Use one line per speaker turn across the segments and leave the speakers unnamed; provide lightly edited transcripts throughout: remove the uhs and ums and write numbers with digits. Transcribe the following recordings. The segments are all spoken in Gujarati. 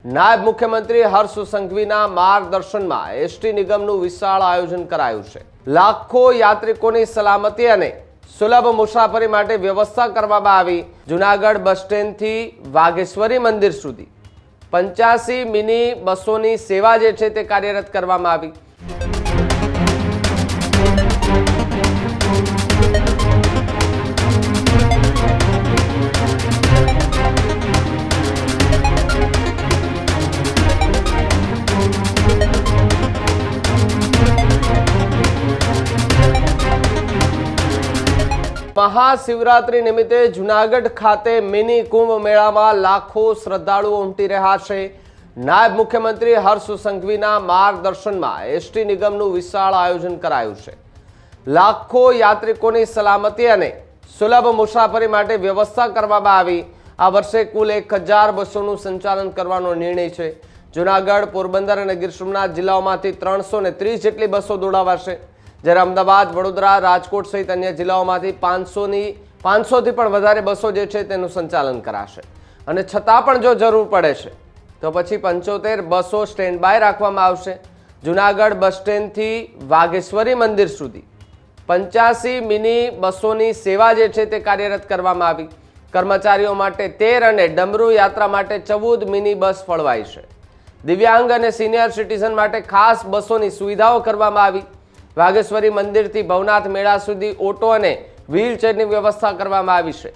નાયબ મુખ્યમંત્રી હર્ષ સંઘવીના માર્ગદર્શનમાં એસટી નિગમનું વિશાળ આયોજન કરાયું છે। લાખો યાત્રિકોની સલામતી અને સુલભ મુસાફરી માટે વ્યવસ્થા કરવામાં આવી। જૂનાગઢ બસ સ્ટેન્ડથી વાઘેશ્વરી મંદિર સુધી 85 મિની બસોની સેવા જે છે તે કાર્યરત કરવામાં આવી। महाशिवरात्रि निमित्ते जूनागढ़ खाते मिनी कुंभ मेला में लाखों श्रद्धालुओ उमटी रह्या छे। नायब मुख्यमंत्री हर्ष संघवीना मार्गदर्शन में एसटी निगमनु विशाल आयोजन करायुं छे। लाखों यात्रिकोनी सलामती अने सुलभ मुसाफरी माटे व्यवस्था करवामां आवी। आ वर्षे कुल 1000 बसोनुं संचालन करवानो निर्णय छे। जूनागढ़, पोरबंदर अने गीर सोमनाथ जिल्लाओमांथी 330 जेटली बसो दौड़ावाशे, જ્યારે અમદાવાદ, વડોદરા, રાજકોટ સહિત અન્ય જિલ્લાઓમાંથી 500થી પણ વધારે બસો જે છે તેનું સંચાલન કરાશે। અને છતાં પણ જો જરૂર પડે છે તો પછી 75 બસો સ્ટેન્ડ બાય રાખવામાં આવશે। જૂનાગઢ બસ સ્ટેન્ડથી વાઘેશ્વરી મંદિર સુધી 85 મિની બસોની સેવા જે છે તે કાર્યરત કરવામાં આવી। કર્મચારીઓ માટે 13 અને ડમરૂ યાત્રા માટે 14 મિની બસ ફળવાઈ છે। દિવ્યાંગ અને સિનિયર સિટીઝન માટે ખાસ બસોની સુવિધાઓ કરવામાં આવી। વાઘેશ્વરી મંદિરથી ભવનાથ મેળા સુધી ઓટો અને વ્હીલચેરની વ્યવસ્થા કરવામાં આવી છે।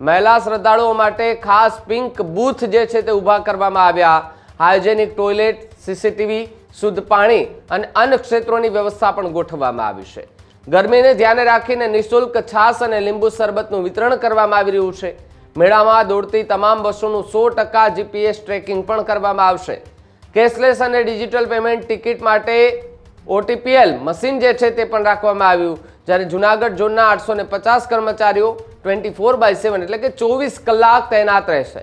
મહિલા શ્રદ્ધાળુઓ માટે ખાસ પિંક બૂથ જે છે તે ઊભા કરવામાં આવ્યા। હાઇજેનિક ટોયલેટ, સીસીટીવી, શુદ્ધ પાણી અને અન્ય ક્ષેત્રોની વ્યવસ્થા પણ ગોઠવવામાં આવી છે। ગરમીને ધ્યાને રાખીને નિઃશુલ્ક છાશ અને લીંબુ શરબતનું વિતરણ કરવામાં આવી રહ્યું છે। મેળામાં દોડતી તમામ બસોનું 100% જીપીએસ ટ્રેકિંગ પણ કરવામાં આવશે। કેશલેસ અને ડિજિટલ પેમેન્ટ ટિકિટ માટે OTPL મશીન જે છે તે પણ રાખવામાં આવ્યું। જ્યારે જૂનાગઢ ઝોનના 850 કર્મચારીઓ 24/7 એટલે કે 24 કલાક તૈનાત રહેશે।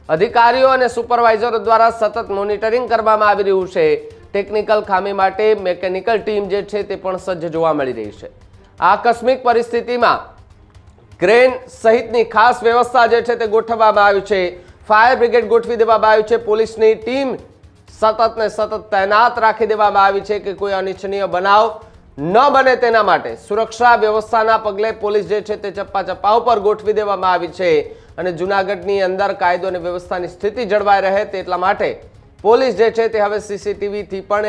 અધિકારીઓ અને સુપરવાઇઝરો દ્વારા સતત મોનિટરિંગ કરવામાં આવી રહ્યું છે। ટેકનિકલ ખામી માટે મેકેનિકલ ટીમ જે છે તે પણ સજ્જ જોવા મળી રહી છે। આકસ્મિક પરિસ્થિતિમાં ક્રેન સહિતની ખાસ વ્યવસ્થા જે છે તે ગોઠવવામાં આવી છે। ફાયર બ્રિગેડ ગોઠવી દેવામાં આવી છે। પોલીસની ટીમ સતત ને સતત તૈનાત રાખી દેવામાં આવી છે કે કોઈ અનિચ્છનીય બનાવ ન બને તેના માટે સુરક્ષા વ્યવસ્થાના પગલે પોલીસ જે છે તે ચપ્પા ચપ્પા ઉપર ગોઠવી દેવામાં આવી છે। અને જૂનાગઢની અંદર કાયદો અને વ્યવસ્થાની સ્થિતિ જળવાઈ રહે તેટલા માટે પોલીસ જે છે તે હવે સીસીટીવીથી પણ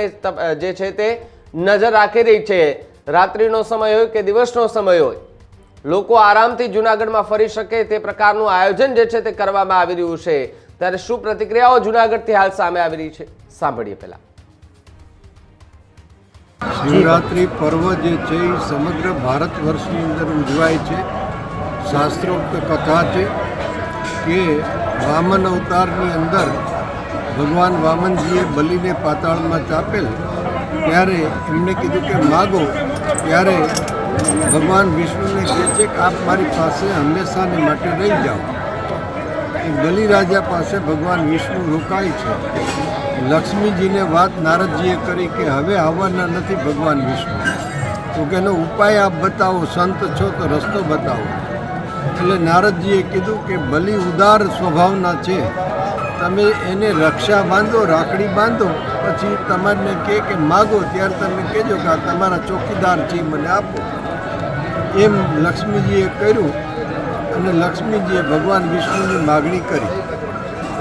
જે છે તે નજર રાખી રહી છે। રાત્રિનો સમય હોય કે દિવસનો સમય હોય, લોકો આરામથી જૂનાગઢમાં ફરી શકે તે પ્રકારનું આયોજન જે છે તે કરવામાં આવી રહ્યું છે। ત્યારે શું પ્રતિક્રિયાઓ જૂનાગઢથી હાલ સામે આવી રહી છે, સાંભળીએ। પહેલા
શિવરાત્રિ પર્વ જે છે એ સમગ્ર ભારત વર્ષની અંદર ઉજવાય છે। શાસ્ત્રોક્ત કથા છે કે વામન અવતારની અંદર ભગવાન વામનજીએ બલિને પાતાળમાં ચાપેલ ત્યારે એમને કીધું કે માગો, ત્યારે ભગવાન વિષ્ણુને કહે છે કે આપ મારી પાસે હંમેશાને માટે રહી જાઓ। બલિરાજા પાસે ભગવાન વિષ્ણુ રોકાય છે। લક્ષ્મીજીને વાત નારદજીએ કરી કે હવે આવવાના નથી ભગવાન વિષ્ણુ, તો કે એનો ઉપાય આપ બતાવો, સંત છો તો રસ્તો બતાવો। એટલે નારદજીએ કીધું કે બલિ ઉદાર સ્વભાવના છે, તમે એને રક્ષા બાંધો, રાખડી બાંધો, પછી તમારને કહે કે માગો ત્યારે તમે કહેજો કે આ તમારા ચોકીદાર છે મને આપો। એમ લક્ષ્મીજીએ કર્યું અને લક્ષ્મીજીએ ભગવાન વિષ્ણુની માગણી કરી।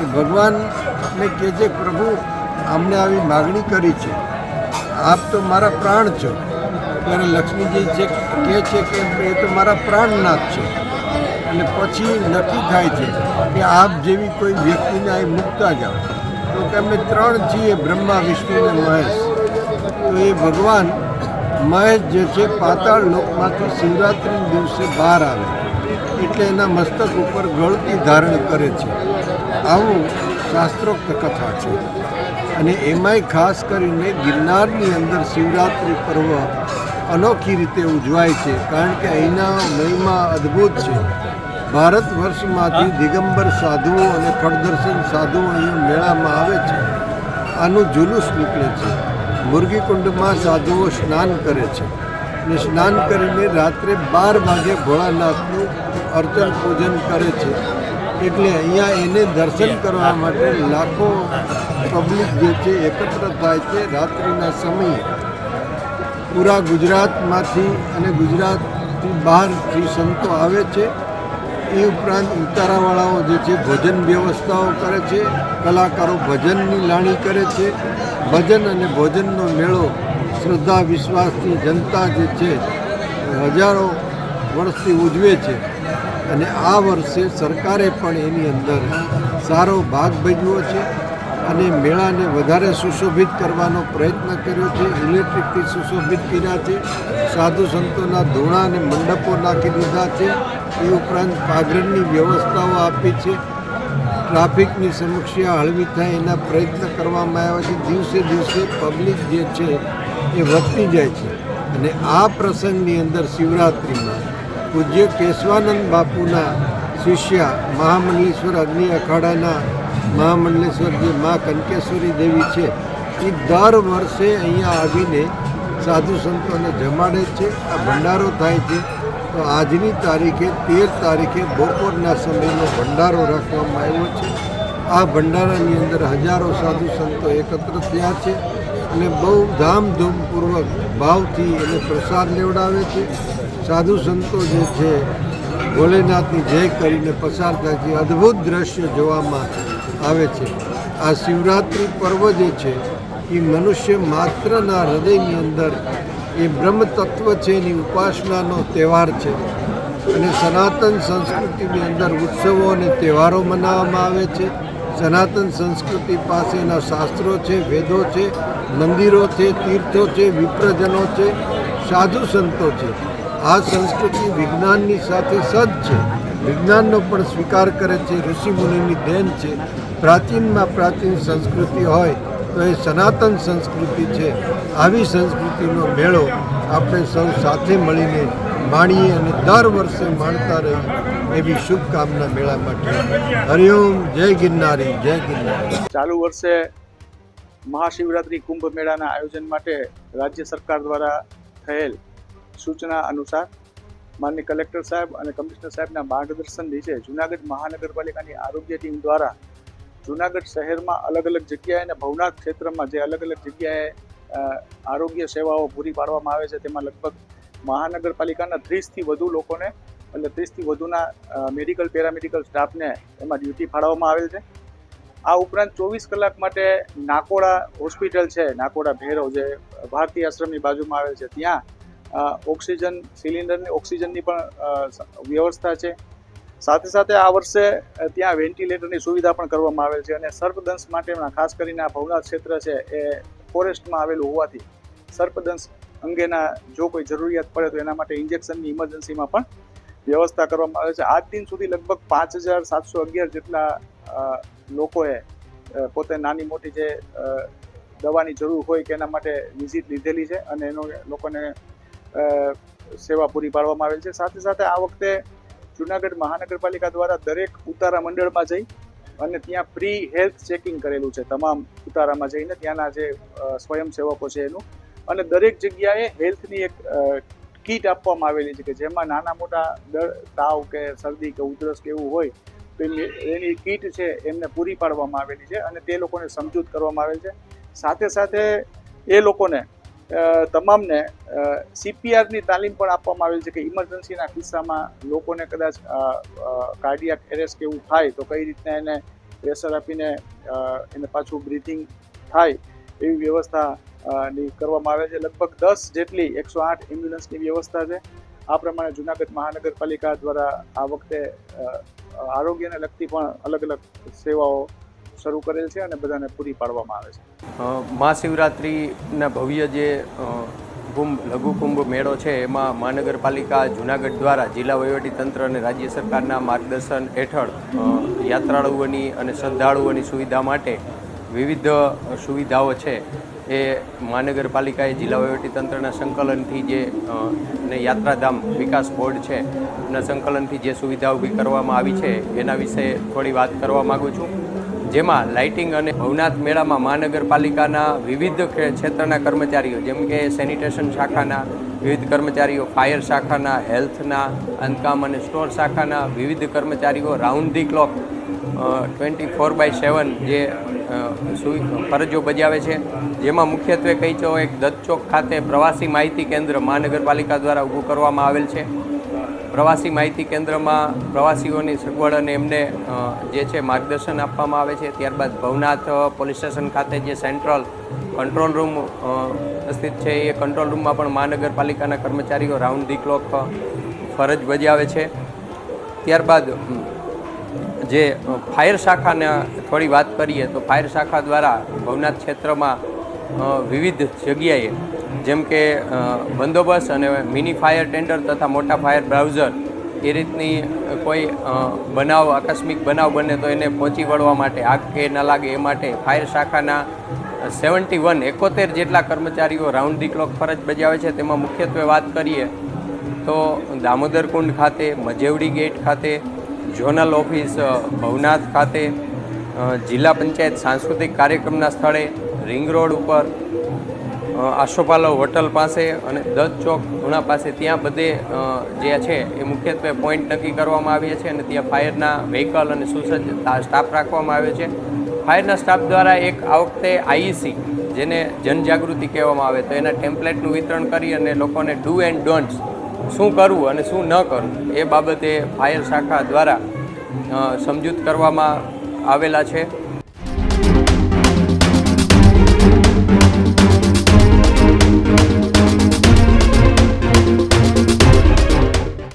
એ ભગવાનને કહે છે પ્રભુ અમને આવી માગણી કરી છે, આપ તો મારા પ્રાણ છો। ત્યારે લક્ષ્મીજી કહે છે કે એ તો મારા પ્રાણનાથ છે। અને પછી નક્કી થાય છે કે આપ જેવી કોઈ વ્યક્તિને અહીં મૂકતા જાઓ, તો કે અમે 3 છીએ, બ્રહ્મા, વિષ્ણુ અને મહેશ। તો એ ભગવાન મહેશ જે છે પાતાળ લોકમાંથી શિવરાત્રિના દિવસે બહાર આવે એટલે એના મસ્તક ઉપર ગળતી ધારણ કરે છે। આવું શાસ્ત્રોક્ત કથા છે। અને એમાંય ખાસ કરીને ગિરનારની અંદર શિવરાત્રિ પર્વ અનોખી રીતે ઉજવાય છે, કારણ કે અહીંના મહિમા અદ્ભુત છે। ભારત વર્ષમાંથી દિગંબર સાધુઓ અને ખડદર્શન સાધુઓ અહીંયા મેળામાં આવે છે। આનું જુલુસ નીકળે છે। મુરગીકુંડમાં સાધુઓ સ્નાન કરે છે અને સ્નાન કરીને રાત્રે 12 વાગે ભોળાનાથનું અર્ચન પૂજન કરે છે। એટલે અહીંયા એને દર્શન કરવા માટે લાખો પબ્લિક જે છે એકત્ર થાય છે રાત્રિના સમયે. પૂરા ગુજરાતમાંથી અને ગુજરાતથી બહારથી સંતો આવે છે. એ ઉપરાંત ઉતારાવાળાઓ જે છે ભોજન વ્યવસ્થાઓ કરે છે, કલાકારો ભજનની લાણી કરે છે. ભજન અને ભોજનનો મેળો શ્રદ્ધા વિશ્વાસની જનતા જે છે હજારો વર્ષથી ઉજવે છે. અને આ વર્ષે સરકારે પણ એની અંદર સારો ભાગ ભજવ્યો છે અને મેળાને વધારે સુશોભિત કરવાનો પ્રયત્ન કર્યો છે. ઇલેક્ટ્રિકથી સુશોભિત કર્યા છે. સાધુ સંતોના ધોણા અને મંડપો નાખી દીધા છે. એ ઉપરાંત પાઘરની વ્યવસ્થાઓ આપી છે. ટ્રાફિકની સમસ્યા હળવી થાય એના પ્રયત્ન કરવામાં આવ્યા છે. દિવસે દિવસે પબ્લિક જે છે એ વધતી જાય છે. અને આ પ્રસંગની અંદર શિવરાત્રિમાં પૂજ્ય કેશવાનંદ બાપુના શિષ્ય મહામંડલેશ્વર અગ્નિ અખાડાના મહામંડલેશ્વર જે મા કનકેશ્વરી દેવી છે એ દર વર્ષે અહીંયા આવીને સાધુ સંતોને જમાડે છે. આ ભંડારો થાય છે. તો આજની તારીખે 13 તારીખે બપોરના સમયનો ભંડારો રાખવામાં આવ્યો છે. આ ભંડારાની અંદર હજારો સાધુ સંતો એકત્ર થયા છે અને બહુ ધામધૂમપૂર્વક ભાવથી એને પ્રસાદ લેવડાવે છે. સાધુ સંતો જે છે ભોલેનાથની જય કરીને પસાર થાય છે. અદ્ભુત દ્રશ્ય જોવામાં આવે છે. આ શિવરાત્રિ પર્વ જે છે એ મનુષ્ય માત્રના હૃદયની અંદર એ બ્રહ્મ તત્વ છે એની ઉપાસનાનો તહેવાર છે. અને સનાતન સંસ્કૃતિની અંદર ઉત્સવો અને તહેવારો મનાવવામાં આવે છે. સનાતન સંસ્કૃતિ પાસેના શાસ્ત્રો છે, વેદો છે, મંદિરો છે, તીર્થો છે, વિપ્રજનો છે, સાધુ સંતો છે. આ સંસ્કૃતિ વિજ્ઞાનની સાથે સજ્જ છે. વિજ્ઞાનનો પણ સ્વીકાર કરે છે. ઋષિમુનિની દેન છે. પ્રાચીનમાં પ્રાચીન સંસ્કૃતિ હોય તો એ સનાતન સંસ્કૃતિ છે. આવી સંસ્કૃતિનો મેળો આપણે સૌ સાથે મળીને માણીએ અને દર વર્ષે માણતા રહીએ એવી શુભકામના મેળા માટે. હરિઓમ. જય ગિરનારી, જય ગિરનારી.
ચાલુ વર્ષે મહાશિવરાત્રિ કુંભ મેળાના આયોજન માટે રાજ્ય સરકાર દ્વારા થયેલ સૂચના અનુસાર માનનીય કલેક્ટર સાહેબ અને કમિશનર સાહેબના માર્ગદર્શન નીચે જૂનાગઢ મહાનગરપાલિકાની આરોગ્ય ટીમ દ્વારા જૂનાગઢ શહેરમાં અલગ અલગ જગ્યાએ અને ભવનાથ ક્ષેત્રમાં જે અલગ અલગ જગ્યાએ આરોગ્ય સેવાઓ પૂરી પાડવામાં આવે છે તેમાં લગભગ મહાનગરપાલિકાના 30થી વધુ લોકોને એટલે 30થી વધુના મેડિકલ પેરામેડિકલ સ્ટાફને એમાં ડ્યુટી ફાળવવામાં આવેલ છે. આ ઉપરાંત 24 કલાક માટે નાકોડા હોસ્પિટલ છે, નાકોડા ભૈરવ જે ભારતીય આશ્રમની બાજુમાં આવેલ છે, ત્યાં ઓક્સિજન સિલિન્ડરની ઓક્સિજનની પણ વ્યવસ્થા છે. સાથે સાથે આ વર્ષે ત્યાં વેન્ટિલેટરની સુવિધા પણ કરવામાં આવેલ છે. અને સર્પદંશ માટેના ખાસ કરીને આ ભવનાથ ક્ષેત્ર છે એ ફોરેસ્ટમાં આવેલું હોવાથી સર્પદંશ અંગેના જો કોઈ જરૂરિયાત પડે તો એના માટે ઇન્જેક્શનની ઇમરજન્સીમાં પણ વ્યવસ્થા કરવામાં આવે છે. આજ દિન સુધી લગભગ 5711 જેટલા લોકોએ પોતે નાની મોટી જે દવાની જરૂર હોય કે એના માટે વિઝિટ લીધેલી છે અને એનો લોકોને સેવા પૂરી પાડવામાં આવેલ છે. સાથે સાથે આ વખતે જૂનાગઢ મહાનગરપાલિકા દ્વારા દરેક ઉતારા મંડળમાં જઈ અને ત્યાં ફ્રી હેલ્થ ચેકિંગ કરેલું છે. તમામ ઉતારામાં જઈને ત્યાંના જે સ્વયંસેવકો છે એનું, અને દરેક જગ્યાએ હેલ્થની એક કીટ આપવામાં આવેલી છે કે જેમાં નાના મોટા તાવ કે શરદી કે ઉધરસ કે એવું હોય તો એની કીટ છે એમને પૂરી પાડવામાં આવેલી છે અને તે લોકોને સમજૂત કરવામાં આવેલ છે. સાથે સાથે એ લોકોને તમામને CPRની તાલીમ પણ આપવામાં આવેલ છે કે ઇમરજન્સીના કિસ્સામાં લોકોને કદાચ કાર્ડિયાક એરેસ્ટ કે એવું થાય તો કઈ રીતના એને પ્રેશર આપીને એને પાછું બ્રીથિંગ થાય એવી વ્યવસ્થા ની કરવામાં આવે છે. લગભગ 10 જેટલી 108 એમ્બ્યુલન્સની વ્યવસ્થા છે. આ પ્રમાણે જૂનાગઢ મહાનગરપાલિકા દ્વારા આ વખતે આરોગ્યને લગતી પણ અલગ અલગ સેવાઓ શરૂ કરેલ છે અને બધાને પૂરી પાડવામાં આવે છે.
મહાશિવરાત્રિના ભવ્ય જે લઘુ કુંભ મેળો છે એમાં મહાનગરપાલિકા જૂનાગઢ દ્વારા જિલ્લા વહીવટીતંત્ર અને રાજ્ય સરકારના માર્ગદર્શન હેઠળ યાત્રાળુઓની અને શ્રદ્ધાળુઓની સુવિધા માટે વિવિધ સુવિધાઓ છે એ મહાનગરપાલિકાએ જિલ્લા વહીવટીતંત્રના સંકલનથી જે ને યાત્રાધામ વિકાસ બોર્ડ છે એના સંકલનથી જે સુવિધા ઊભી કરવામાં આવી છે એના વિશે થોડી વાત કરવા માગું છું. જેમાં લાઇટિંગ અને ભવનાથ મેળામાં મહાનગરપાલિકાના વિવિધ ક્ષેત્રના કર્મચારીઓ જેમ કે સેનિટેશન શાખાના વિવિધ કર્મચારીઓ, ફાયર શાખાના, હેલ્થના, બાંધકામ અને સ્ટોર શાખાના વિવિધ કર્મચારીઓ રાઉન્ડ ધી ક્લોક 24/7 જે ફરજો બજાવે છે. જેમાં મુખ્યત્વે કહી તો એક દત્ત ચોક ખાતે પ્રવાસી માહિતી કેન્દ્ર મહાનગરપાલિકા દ્વારા ઊભું કરવામાં આવેલ છે. પ્રવાસી માહિતી કેન્દ્રમાં પ્રવાસીઓની સગવડ અને એમને જે છે માર્ગદર્શન આપવામાં આવે છે. ત્યારબાદ ભવનાથ પોલીસ સ્ટેશન ખાતે જે સેન્ટ્રલ કંટ્રોલ રૂમ સ્થિત છે એ કંટ્રોલ રૂમમાં પણ મહાનગરપાલિકાના કર્મચારીઓ રાઉન્ડ ધી ક્લોક ફરજ બજાવે છે. ત્યારબાદ જે ફાયર શાખાને થોડી વાત કરીએ તો ફાયર શાખા દ્વારા ભવનાથ ક્ષેત્રમાં વિવિધ જગ્યાએ જેમ કે બંદોબસ્ત અને મિની ફાયર ટેન્ડર તથા મોટા ફાયર બ્રાઉઝર એ રીતની કોઈ બનાવ આકસ્મિક બનાવ બને તો એને પહોંચી વળવા માટે આગ કે ન લાગે એ માટે ફાયર શાખાના 71 જેટલા કર્મચારીઓ રાઉન્ડ ધી ક્લોક ફરજ બજાવે છે. તેમાં મુખ્યત્વે વાત કરીએ તો દામોદર કુંડ ખાતે, મજેવડી ગેટ ખાતે, ઝોનલ ઓફિસ ભવનાથ ખાતે, જિલ્લા પંચાયત સાંસ્કૃતિક કાર્યક્રમના સ્થળે, રિંગ રોડ ઉપર, આશોપાલવ હોટલ પાસે અને દત્ત ચોક ધૂણા પાસે ત્યાં બધે જે છે એ મુખ્યત્વે પોઈન્ટ નક્કી કરવામાં આવ્યા છે અને ત્યાં ફાયરના વ્હીકલ અને સુસજ્જ સ્ટાફ રાખવામાં આવ્યો છે. ફાયરના સ્ટાફ દ્વારા એક આ વખતે આઈઈસી જેને જનજાગૃતિ કહેવામાં આવે તો એના ટેમ્પલેટનું વિતરણ કરી અને લોકોને ડૂ એન્ડ ડોન્ટ્સ શું કરવું અને શું ન કરવું એ બાબતે ફાયર શાખા દ્વારા સમજૂત કરવામાં આવેલા છે.